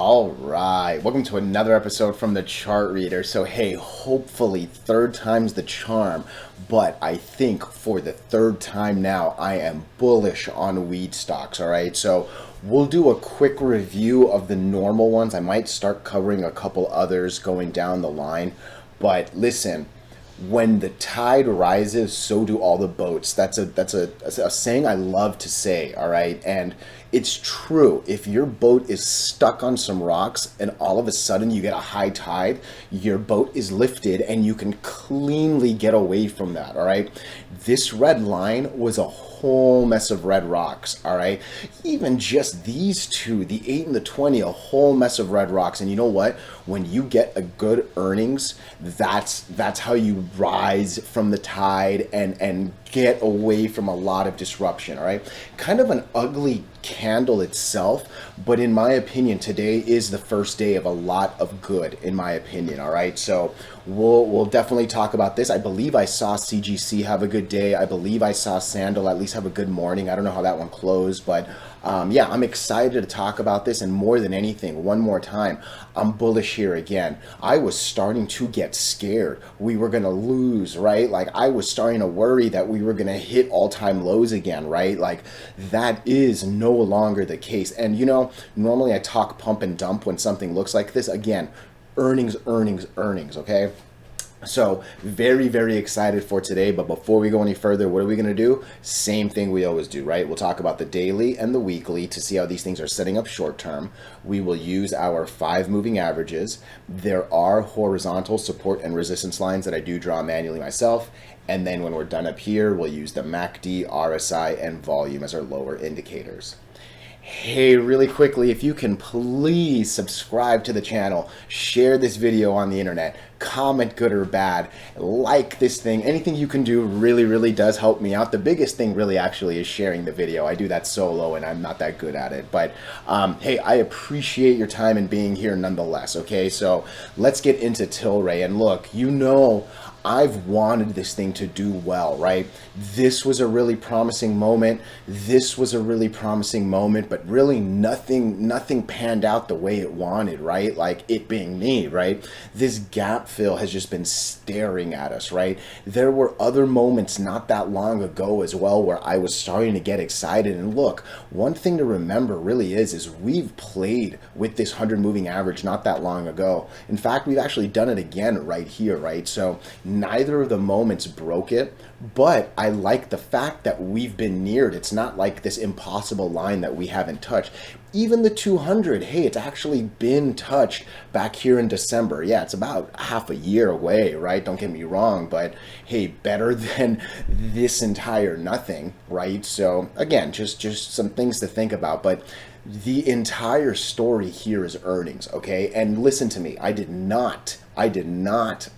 All right, welcome to another episode from the chart reader. So hey, hopefully third time's the charm, but I think for the third time now I am bullish on weed stocks. All right, so we'll do a quick review of the normal ones. I might start covering a couple others going down the line, but listen, when the tide rises, so do all the boats. That's a saying I love to say, all right? And it's true. If your boat is stuck on some rocks and all of a sudden you get a high tide, your boat is lifted and you can cleanly get away from that, all right? This red line was a whole mess of red rocks, all right? Even just these two, the 8 and the 20, a whole mess of red rocks. And you know what? When you get a good earnings, that's how you rise from the tide and get away from a lot of disruption, all right? Kind of an ugly candle itself, but in my opinion, today is the first day of a lot of good, in my opinion, all right? So we'll definitely talk about this. I believe I saw CGC have a good day. I believe I saw Sandal at least have a good morning. I don't know how that one closed, but yeah, I'm excited to talk about this, and more than anything, one more time, I'm bullish here again. I was starting to get scared. We were going to lose, right? Like, I was starting to worry that we were going to hit all-time lows again, right? Like, that is no longer the case. And, you know, normally I talk pump and dump when something looks like this. Again, earnings, earnings, earnings, okay? So very, very excited for today. But before we go any further, what are we going to do? Same thing we always do, right? We'll talk about the daily and the weekly to see how these things are setting up short term. We will use our 5 moving averages. There are horizontal support and resistance lines that I do draw manually myself. And then when we're done up here, we'll use the MACD, RSI, and volume as our lower indicators. Hey, really quickly, if you can please subscribe to the channel, share this video on the internet, comment good or bad, like this thing. Anything you can do really, really does help me out. The biggest thing really actually is sharing the video. I do that solo and I'm not that good at it. But hey, I appreciate your time and being here nonetheless, okay? So let's get into Tilray. And look, you know, I've wanted this thing to do well, right? This was a really promising moment. This was a really promising moment, but really nothing panned out the way it wanted, right? Like it being me, right? This gap fill has just been staring at us, right? There were other moments not that long ago as well where I was starting to get excited. And look, one thing to remember really is we've played with this 100 moving average not that long ago. In fact, we've actually done it again right here, right? So neither of the moments broke it, but I like the fact that we've been neared. It's not like this impossible line that we haven't touched. Even the 200, hey, it's actually been touched back here in December. Yeah, it's about half a year away, right? Don't get me wrong, but hey, better than this entire nothing, right? So again, just some things to think about, but the entire story here is earnings, okay? And listen to me, I did not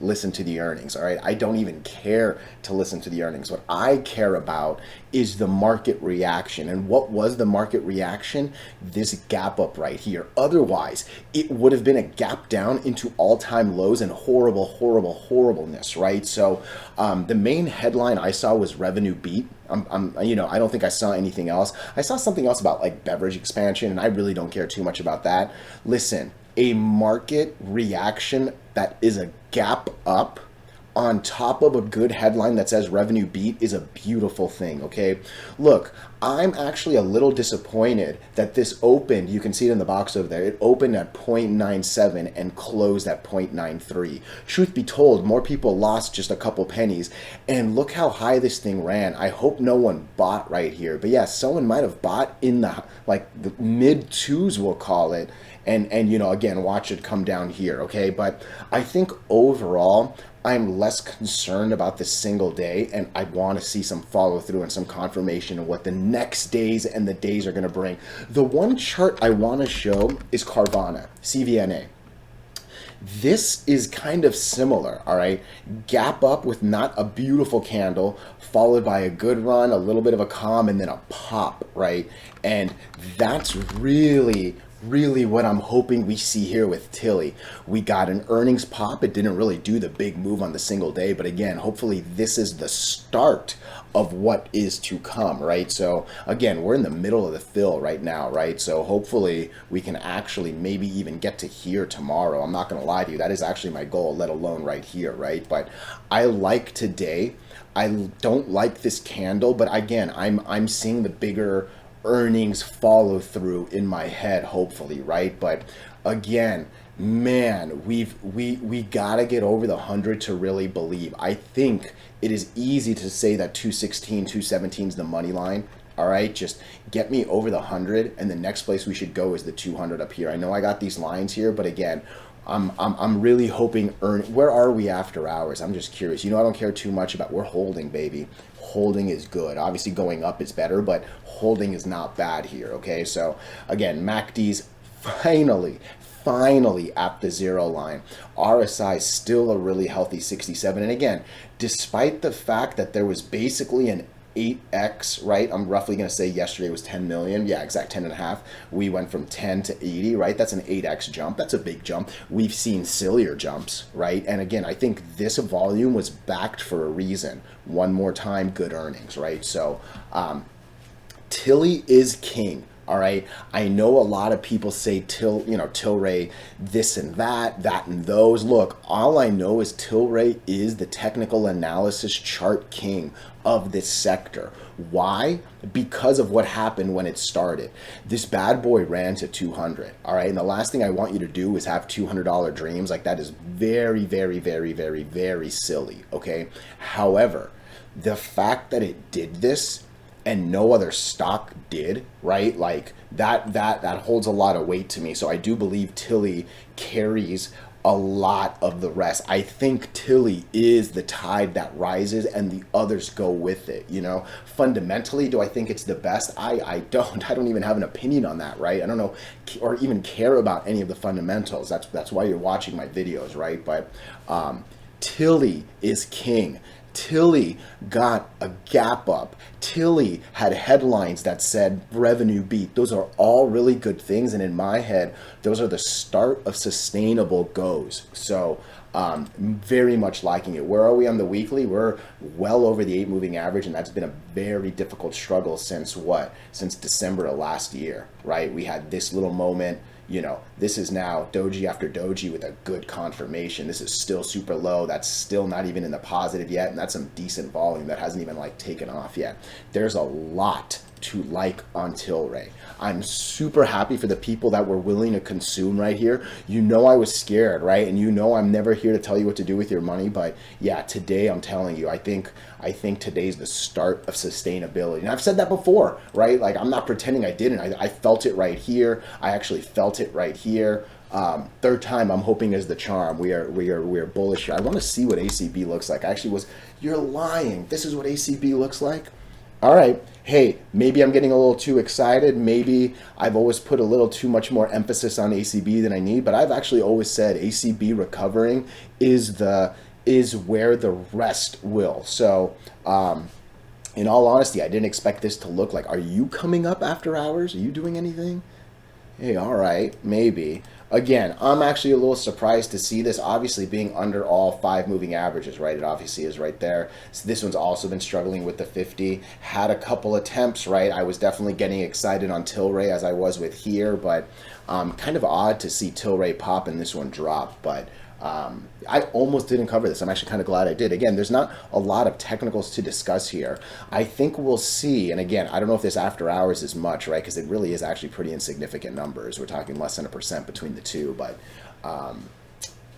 listen to the earnings, all right? I don't even care to listen to the earnings. What I care about is the market reaction. And what was the market reaction? This gap up right here. Otherwise, it would have been a gap down into all-time lows and horribleness, right? So the main headline I saw was revenue beat. You know, I don't think I saw anything else. I saw something else about like beverage expansion, and I really don't care too much about that. Listen, a market reaction that is a gap up on top of a good headline that says revenue beat is a beautiful thing, okay? Look, I'm actually a little disappointed that this opened, you can see it in the box over there, it opened at 0.97 and closed at 0.93. Truth be told, more people lost just a couple pennies, and look how high this thing ran. I hope no one bought right here, but yeah, someone might have bought in the mid twos, we'll call it, and you know, again, watch it come down here, okay? But I think overall, I'm less concerned about this single day, and I want to see some follow through and some confirmation of what the next days and the days are going to bring. The one chart I want to show is Carvana, CVNA. This is kind of similar, all right? Gap up with not a beautiful candle, followed by a good run, a little bit of a calm, and then a pop, right? And that's really really what I'm hoping we see here with Tilly. We got an earnings pop. It didn't really do the big move on the single day, but again, hopefully this is the start of what is to come, right? So again, we're in the middle of the fill right now, right? So hopefully we can actually maybe even get to here tomorrow. I'm not going to lie to you. That is actually my goal, let alone right here, right? But I like today. I don't like this candle, but again, I'm seeing the bigger earnings follow through in my head, hopefully, right? But again, man, we gotta get over the 100 to really believe. I think it is easy to say that 216, 217 is the money line. All right, just get me over the 100, and the next place we should go is the 200 up here. I know I got these lines here, but again, I'm really hoping where are we after hours? I'm just curious. You know, I don't care too much about, we're holding, baby. Holding is good. Obviously going up is better, but holding is not bad here. Okay, so again, MACD's finally at the zero line. RSI still a really healthy 67, and again, despite the fact that there was basically an 8x, right? I'm roughly going to say yesterday was 10 million. Yeah, exact 10 and a half. We went from 10 to 80, right? That's an 8x jump. That's a big jump. We've seen sillier jumps, right? And again, I think this volume was backed for a reason. One more time, good earnings, right? So Tilly is king. All right. I know a lot of people say Tilray, this and that and those. Look, all I know is Tilray is the technical analysis chart king of this sector. Why? Because of what happened when it started. This bad boy ran to 200. All right. And the last thing I want you to do is have $200 dreams. Like, that is very, very, very, very, very silly. Okay. However, the fact that it did this and no other stock did, right? Like that holds a lot of weight to me. So I do believe Tilly carries a lot of the rest. I think Tilly is the tide that rises and the others go with it. You know, fundamentally, do I think it's the best? I don't even have an opinion on that, right? I don't know or even care about any of the fundamentals. That's why you're watching my videos, right? But Tilly is king. Tilly got a gap up. Tilly had headlines that said revenue beat. Those are all really good things. And in my head, those are the start of sustainable goes. So very much liking it. Where are we on the weekly? We're well over the 8 moving average. And that's been a very difficult struggle since what? Since December of last year, right? We had this little moment. You know, this is now doji after doji with a good confirmation. This is still super low. That's still not even in the positive yet. And that's some decent volume that hasn't even like taken off yet. There's a lot to like on Tilray. I'm super happy for the people that were willing to consume right here. You know, I was scared, right? And you know, I'm never here to tell you what to do with your money. But yeah, today I'm telling you, I think today's the start of sustainability. And I've said that before, right? Like, I'm not pretending I didn't. I felt it right here. I actually felt it right here. Third time, I'm hoping is the charm. We are bullish here. I want to see what ACB looks like. You're lying. This is what ACB looks like. All right. Hey, maybe I'm getting a little too excited. Maybe I've always put a little too much more emphasis on ACB than I need, but I've actually always said ACB recovering is where the rest will. So, in all honesty, I didn't expect this to look like, are you coming up after hours? Are you doing anything? Hey, all right, maybe. Again, I'm actually a little surprised to see this obviously being under all 5 moving averages, right? It obviously is right there. So this one's also been struggling with the 50. Had a couple attempts, right? I was definitely getting excited on Tilray as I was with here, but kind of odd to see Tilray pop and this one drop, but I almost didn't cover this. I'm actually kind of glad I did. Again, there's not a lot of technicals to discuss here. I think we'll see, and again, I don't know if this after hours is much, right? Because it really is actually pretty insignificant numbers. We're talking less than 1% between the two, but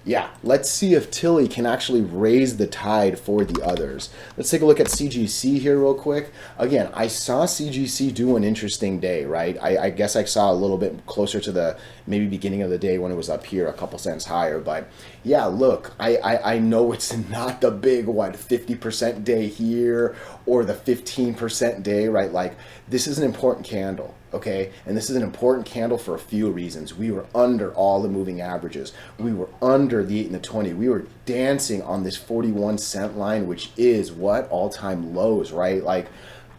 yeah, let's see if Tilly can actually raise the tide for the others. Let's take a look at CGC here real quick. Again, I saw CGC do an interesting day, right? I guess I saw a little bit closer to the maybe beginning of the day when it was up here a couple cents higher. But yeah, look, I know it's not the big, 50% day here or the 15% day, right? Like, this is an important candle. Okay, and this is an important candle for a few reasons. We were under all the moving averages. We were under the 8 and the 20. We were dancing on this 41-cent line, which is what? All-time lows, right? Like,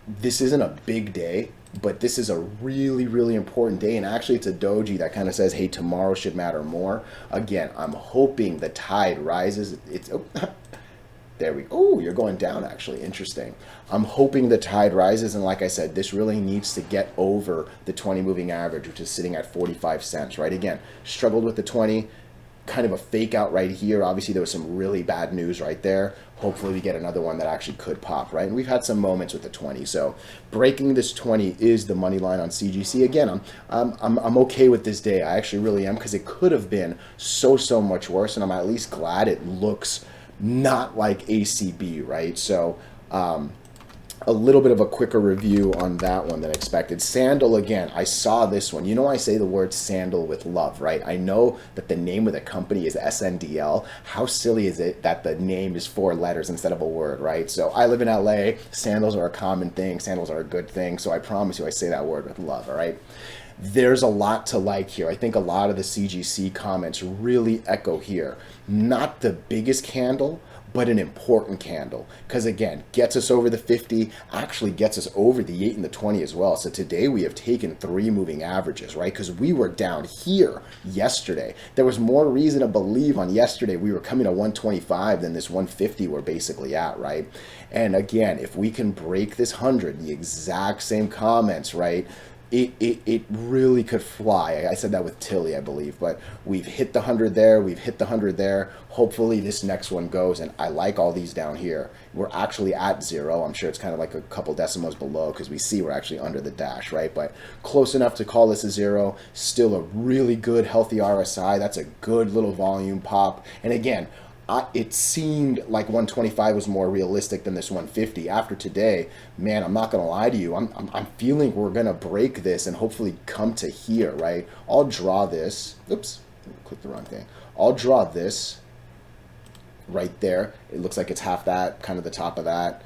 this isn't a big day, but this is a really, really important day. And actually, it's a doji that kind of says, hey, tomorrow should matter more. Again, I'm hoping the tide rises. It's oh, there we go. Oh, you're going down, actually. Interesting. I'm hoping the tide rises. And like I said, this really needs to get over the 20 moving average, which is sitting at 45 cents, right? Again, struggled with the 20, kind of a fake out right here. Obviously, there was some really bad news right there. Hopefully, we get another one that actually could pop, right? And we've had some moments with the 20. So breaking this 20 is the money line on CGC. Again, I'm okay with this day. I actually really am, because it could have been so much worse. And I'm at least glad it looks not like ACB, right? So a little bit of a quicker review on that one than expected. Sandal, again, I saw this one. You know, I say the word sandal with love, right? I know that the name of the company is SNDL. How silly is it that the name is 4 letters instead of a word, right? So I live in LA. Sandals are a common thing. Sandals are a good thing. So I promise you, I say that word with love, all right? There's a lot to like here. I think a lot of the CGC comments really echo here. Not the biggest candle, but an important candle, because again, gets us over the 50, actually gets us over the 8 and the 20 as well. So today we have taken 3 moving averages, right? Because we were down here yesterday. There was more reason to believe on yesterday we were coming to 125 than this 150 we're basically at, right? And again, if we can break this 100, the exact same comments, right? It really could fly. I said that with Tilly, I believe, but we've hit the 100 there. We've hit the 100 there. Hopefully this next one goes, and I like all these down here. We're actually at 0. I'm sure it's kind of like a couple decimals below, because we see we're actually under the dash, right? But close enough to call this a 0. Still a really good, healthy RSI. That's a good little volume pop. And again, it seemed like 125 was more realistic than this 150. After today, man, I'm not going to lie to you. I'm feeling we're going to break this and hopefully come to here, right? I'll draw this. Oops, clicked the wrong thing. I'll draw this right there. It looks like it's half that, kind of the top of that.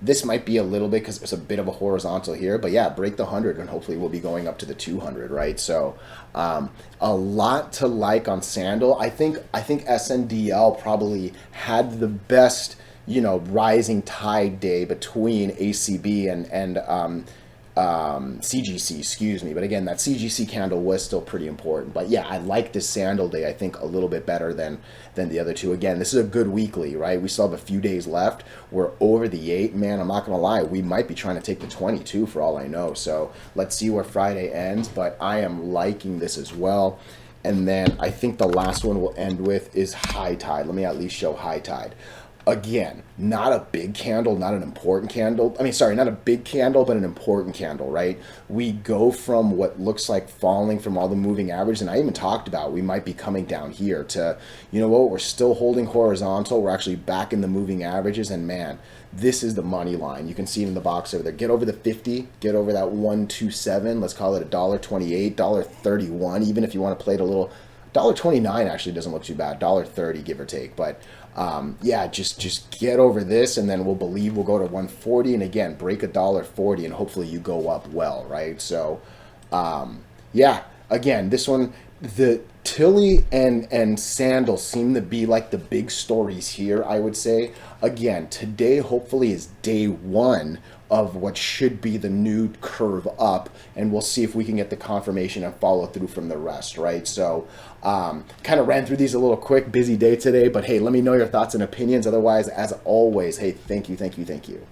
This might be a little bit, because it's a bit of a horizontal here, but yeah, break the 100 and hopefully we'll be going up to the 200, right? So a lot to like on Sandal. I think SNDL probably had the best, you know, rising tide day between ACB and CGC, excuse me. But again, that CGC candle was still pretty important. But yeah, I like this Sandal day, I think, a little bit better than the other two. Again, this is a good weekly, right? We still have a few days left. We're over the 8. Man, I'm not going to lie. We might be trying to take the 22 for all I know. So let's see where Friday ends. But I am liking this as well. And then I think the last one we'll end with is high tide. Let me at least show high tide. Again, not a big candle, not an important candle. I mean, sorry, not a big candle, but an important candle, right? We go from what looks like falling from all the moving averages, and I even talked about we might be coming down here to, you know what, we're still holding horizontal. We're actually back in the moving averages, and man, this is the money line. You can see it in the box over there. Get over the 50, get over that 127. Let's call it $1.28, $1.31, even if you want to play it a little. $1.29 actually doesn't look too bad. $1.30, give or take, but yeah, just get over this, and then we'll believe we'll go to 140, and again, break $1.40, and hopefully you go up well, right? So yeah, again, this one, the Tilly and Sandal seem to be like the big stories here, I would say. Again, today hopefully is day 1 of what should be the new curve up, and we'll see if we can get the confirmation and follow through from the rest, right? So kind of ran through these a little quick, busy day today, but hey, let me know your thoughts and opinions. Otherwise, as always, hey, thank you.